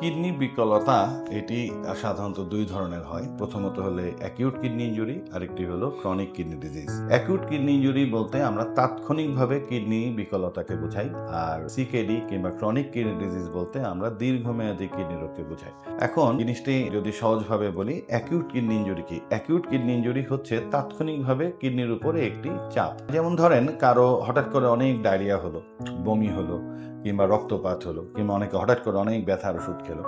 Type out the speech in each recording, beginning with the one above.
Kidney বিকলতা এটি সাধারণত দুই ধরনের হয়। প্রথমত হলে অ্যাকিউট কিডনি ইনজুরি, আরেকটি হলো chronic kidney disease. Acute kidney injury বলতে আমরা তাৎক্ষণিকভাবে কিডনি বিকলতাকে বোঝাই, আর সিকেডি কিংবা ক্রনিক কিডনি ডিজিজ বলতে আমরা দীর্ঘমেয়াদী কিডনি রোগকে বোঝাই। এখন জিনিসটি যদি সহজভাবে বলি, অ্যাকিউট কিডনি ইনজুরি কি? অ্যাকিউট কিডনি ইনজুরি হচ্ছে তাৎক্ষণিকভাবে কিডনির উপরে একটি চাপ। যেমন ধরেন কারো হঠাৎ করে অনেক ডায়রিয়া হলো, বমি হলো, কিংবা রক্তপাত হলো, কিংবা অনেকে হঠাৎ করে অনেক ব্যথার ওষুধ খেলো।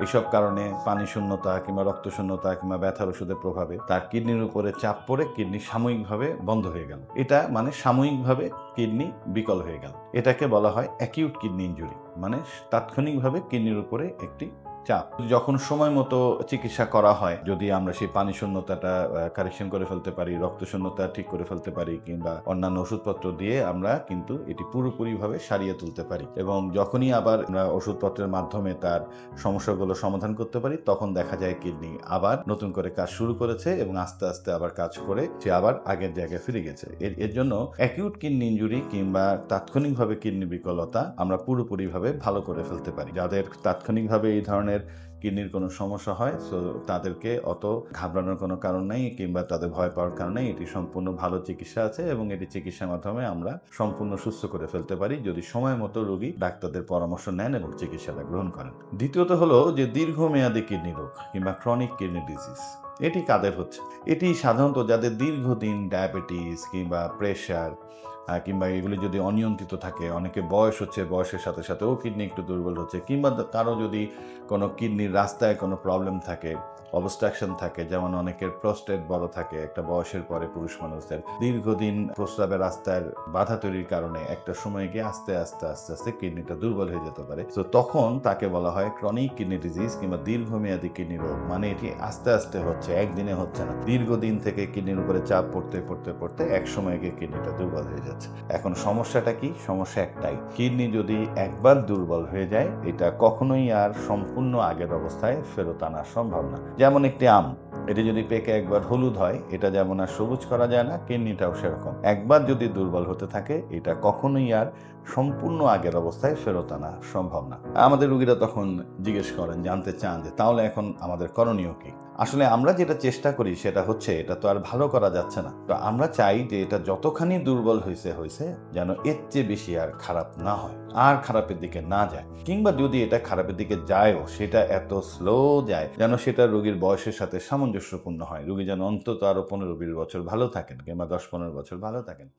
এসব কারণে পানি শূন্যতা কিংবা রক্ত শূন্যতা কিংবা ব্যথার ওষুধের প্রভাবে তার কিডনির উপরে চাপ পড়ে কিডনি সাময়িকভাবে বন্ধ হয়ে গেল। এটা মানে সাময়িকভাবে কিডনি বিকল হয়ে গেল। এটাকে বলা হয় অ্যাকিউট কিডনি ইনজুরি, মানে তাৎক্ষণিকভাবে কিডনির উপরে একটি চাপ। যখন সময় মতো চিকিৎসা করা হয়, যদি আমরা সেই পানি শূন্যতাটা কারেকশন করে ফেলতে পারি, রক্ত শূন্যতা ঠিক করে ফেলতে পারি, কিংবা অন্যান্য ওষুধপত্র দিয়ে আমরা কিন্তু এটি পুরোপুরিভাবে সারিয়ে তুলতে পারি, এবং যখনই আবার আমরা ওষুধপত্রের মাধ্যমে তার সমস্যাগুলো সমাধান করতে পারি, তখন দেখা যায় কিডনি আবার নতুন করে কাজ শুরু করেছে এবং আস্তে আস্তে আবার কাজ করে সে আবার আগের জায়গায় ফিরে গেছে। এর জন্য অ্যাকিউট কিডনি ইনজুরি কিংবা তাৎক্ষণিকভাবে কিডনি বিকলতা আমরা পুরোপুরিভাবে ভালো করে ফেলতে পারি। যাদের তাৎক্ষণিকভাবে এই ধরনের কিডনির কোনো সমস্যা হয়, সো তাদেরকে অত ঘাবড়ানোর কোনো কারণ নেই কিংবা তাদের ভয় পাওয়ার কারণ নেই। এটি সম্পূর্ণ ভালো চিকিৎসা আছে এবং এটি চিকিৎসার মাধ্যমে আমরা সম্পূর্ণ সুস্থ করে ফেলতে পারি, যদি সময় মতো রোগী ডাক্তারদের পরামর্শ নেন এবং চিকিৎসাটা গ্রহণ করেন। দ্বিতীয়ত হলো যে দীর্ঘমেয়াদী কিডনি রোগ কিংবা ক্রনিক কিডনি ডিজিজ। এটি কাদের হচ্ছে? এটি সাধারণত যাদের দীর্ঘদিন ডায়াবেটিস কিংবা প্রেশার কিংবা এগুলি যদি অনিয়ন্ত্রিত থাকে, অনেকে বয়স হচ্ছে, বয়সের সাথে সাথেও কিডনি একটু দুর্বল হচ্ছে, কিংবা কারো যদি কোনো কিডনির রাস্তায় কোনো প্রবলেম থাকে, অবস্ট্রাকশন থাকে, যেমন অনেকের প্রস্টেট বড় থাকে একটা বয়সের পরে, পুরুষ মানুষদের দীর্ঘদিন প্রস্রাবের রাস্তার বাধা তৈরির কারণে একটা সময় গিয়ে আস্তে আস্তে আস্তে আস্তে কিডনিটা দুর্বল হয়ে যেতে পারে। তো তখন তাকে বলা হয় ক্রনিক কিডনি ডিজিজ কিংবা দীর্ঘমেয়াদী কিডনি রোগ। মানে এটি আস্তে আস্তে হচ্ছে, একদিনে হচ্ছে না, দীর্ঘদিন থেকে কিডনির উপরে চাপ পড়তে পড়তে পড়তে এক সময় গিয়ে কিডনিটা দুর্বল হয়ে যাচ্ছে। এখন সমস্যাটা কি? সমস্যা একটাই, কিডনি যদি একবার দুর্বল হয়ে যায়, এটা কখনোই আর সম্পূর্ণ আগের অবস্থায় ফেরত আনা সম্ভব না। যেমন একটি আম, এটি যদি পেকে একবার হলুদ হয়, এটা যেমন আর সবুজ করা যায় না, কিডনিটাও সেরকম। একবার যদি দুর্বল হতে থাকে, এটা কখনোই আর সম্পূর্ণ আগের অবস্থায় ফেরত আনা সম্ভব না। আমাদের রোগীরা তখন জিজ্ঞেস করেন, জানতে চান যে তাহলে এখন আমাদের করণীয় কি? আসলে আমরা যেটা চেষ্টা করি সেটা হচ্ছে, এটা তো আর ভালো করা যাচ্ছে না, তো আমরা চাই যে এটা যতখানি দুর্বল হয়েছে যেন এর চেয়ে বেশি আর খারাপ না হয়, আর খারাপের দিকে না যায়, কিংবা যদি এটা খারাপের দিকে যায়ও, সেটা এত স্লো যায় যেন সেটা রোগীর বয়সের সাথে সামঞ্জস্যপূর্ণ হয়। রোগী যেন অন্তত আরো 15-20 বছর ভালো থাকেন কিংবা 10-15 বছর ভালো থাকেন।